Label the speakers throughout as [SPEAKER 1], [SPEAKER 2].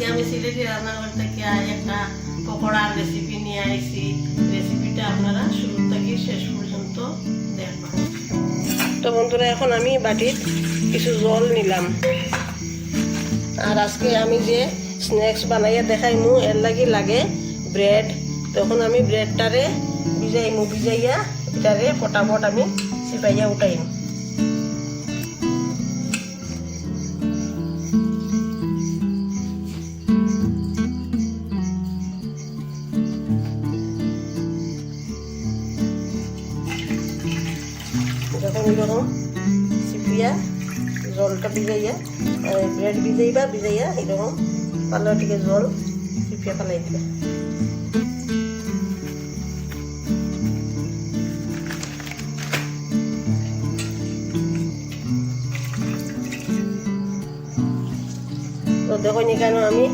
[SPEAKER 1] আজকে আমি সিলেটি রান্নাঘর থেকে একটা পকোড়ার রেসিপি নিয়ে আইছি। রেসিপিটা আপনারা শুরু থেকে শেষ পর্যন্ত দেখবেন। তো বন্ধুরা, এখন আমি বাটির কিছু জল নিলাম। আর আজকে আমি যে স্ন্যাক্স বানাইয়া দেখাইমু এর লাগে ব্রেড। তখন আমি ব্রেডটারে ভিজাইয়া এটারে ফটাফট আমি চিপাইয়া উঠাইম। যখন এরকম চিপিয়া জলটা ভিজাইয়া ব্রেড ভিজাইয়া এরকম পালা টিকে জল চিপিয়া ফেলাই দিবা। তো দেখুন এখানে আমি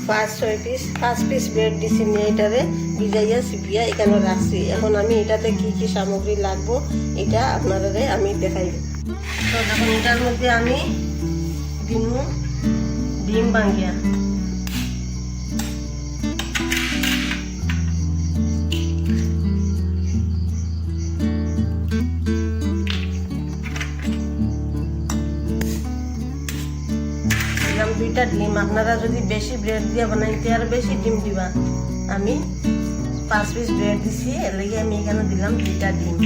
[SPEAKER 1] 5 পিস ব্রেড দিছি নিয়ে এটারে ভিজাইয়া চিপিয়া এখানে রাখছি। এখন আমি এটাতে কি কি সামগ্রী লাগবো এটা আপনারা আমি দেখাইব। তো দেখুন এটার মধ্যে আমি ডিম ভাঙ্গিয়া, দুইটা ডিম। আপনারা যদি বেশি ব্রেড দিয়ে বানাইতে আর বেশি ডিম দিবা। আমি 5 পিস ব্রেড দিছি, এর লাগে আমি এখানে দিলাম 2টা ডিম।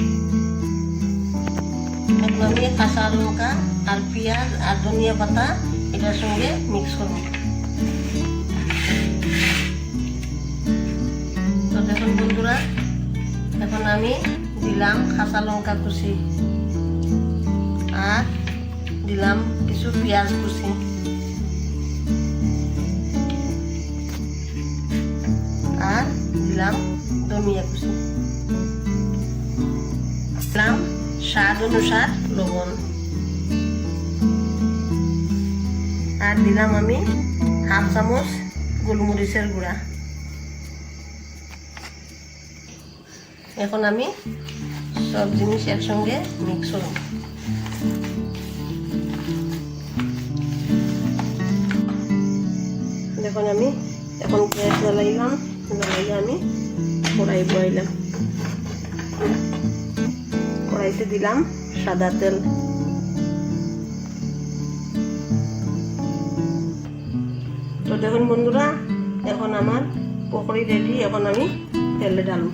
[SPEAKER 1] এখন আমি কাঁচা লঙ্কা আর পেঁয়াজ আর ধনিয়া পাতা এটার সঙ্গে মিক্স করব। তো দেখুন বন্ধুরা, এখন আমি দিলাম কাঁচা লঙ্কা কুচি আর দিলাম কিছু পেঁয়াজ কুচি আর দিলাম ধনিয়া কুচি, দিলাম স্বাদ অনুসার লবণ আর দিলাম আমি 1/2 চামচ গোলমরিচের গুঁড়া। এখন আমি সব জিনিস একসঙ্গে মিক্স করব। দেখুন আমি এখন গ্যাস জ্বালাইয়া আমি কড়াই বসাইলাম। কড়াইতে দিলাম সাদা তেল। তো দেখুন বন্ধুরা, এখন আমার পকোড়ি রেডি। এখন আমি তেলে ডালব।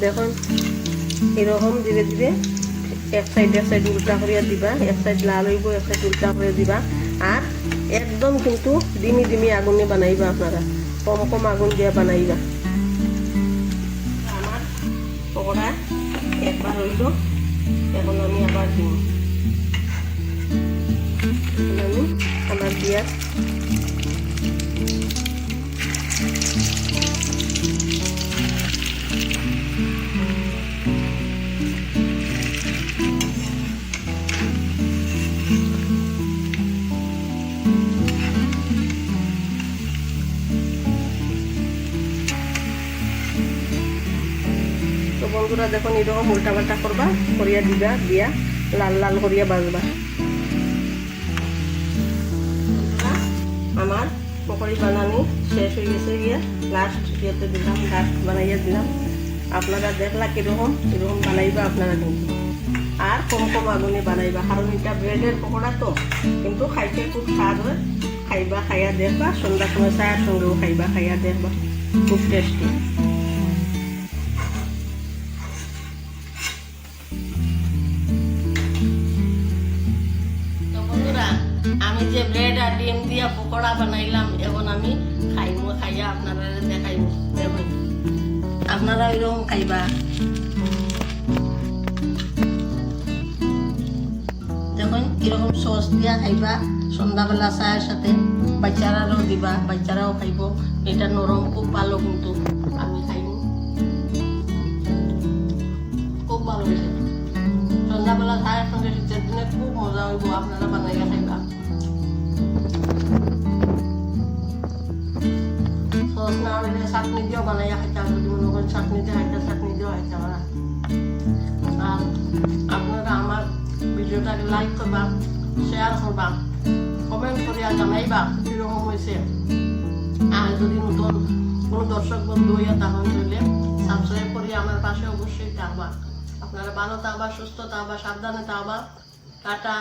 [SPEAKER 1] দেখুন এরকম ধীরে ধীরে এক সাইড উল্টা করিয়া দিবা। এক সাইড লাল হইব, এক সাইড উল্টা করে দিবা। আর একদম কিন্তু ডিমি আগুনে বানাইবা। আপনারা কম আগুন দিয়ে বানাইবা। আমার পকোড়া একবার হইল, এখন আমি আবার দিই। আমি আমার দিয়া বন্ধুরা দেখুন এরকম উল্টা পাল্টা করবা, করিয়া দিবা, দিয়া লাল লাল করিয়া বাজবা। আমার পকোড়ি বানানো শেষ হয়ে গেছে। গিয়া লাস্ট ইয়েতে দিলাম, লাস্ট বানাইয়া দিলাম। আপনারা দেখলা কিরকম বানাইবা আপনারা কিন্তু। আর কম আগুনে বানাইবা, কারণ এটা ব্রেডের পকোড়া তো, কিন্তু খাইতে খুব স্বাদ হয়। খাইয়া দেখবা, সন্ধ্যার সময় চায়ের সঙ্গেও খাইয়া দেখবা, খুব টেস্টি। আমি যে ব্রেড আর ডিম দিয়া পকোড়া বানাইলাম, এখন আমি খাইয়া আপনারা দেখাইব। দেখুন আপনারা এরকম খাইবা। দেখুন এরকম সস দিয়া খাইবা সন্ধ্যাবেলা চায়ের সাথে, বাচ্চারাও দিবা, বাচ্চারাও খাইব। এটা নরম খুব ভালো, কিন্তু আমি খাইব খুব ভালো হয়েছে। সন্ধ্যাবেলা চায়ের সঙ্গে শীতের দিনে খুব মজা হইব, আপনারা বানাইয়া খাইবা। সস না হইলে চাটনি দিয়েও বানাইয়া খাইতে, যদি মনে করেন চাটনিতে খাইতে, চাটনি দিয়েও খাইতে পারা। আর আপনারা আমার ভিডিওটাকে লাইক করবা, শেয়ার করবা, কমেন্ট করিয়া জানাইবা কিরকম হয়েছে। আর যদি নতুন কোনো দর্শক বন্ধু হইয়া তখন হইলে সাবস্ক্রাইব করিয়া আমার পাশে অবশ্যই থাকবা। আপনারা ভালো থাকবা, সুস্থ থাকবা, সাবধানে থাকবা। টাটা।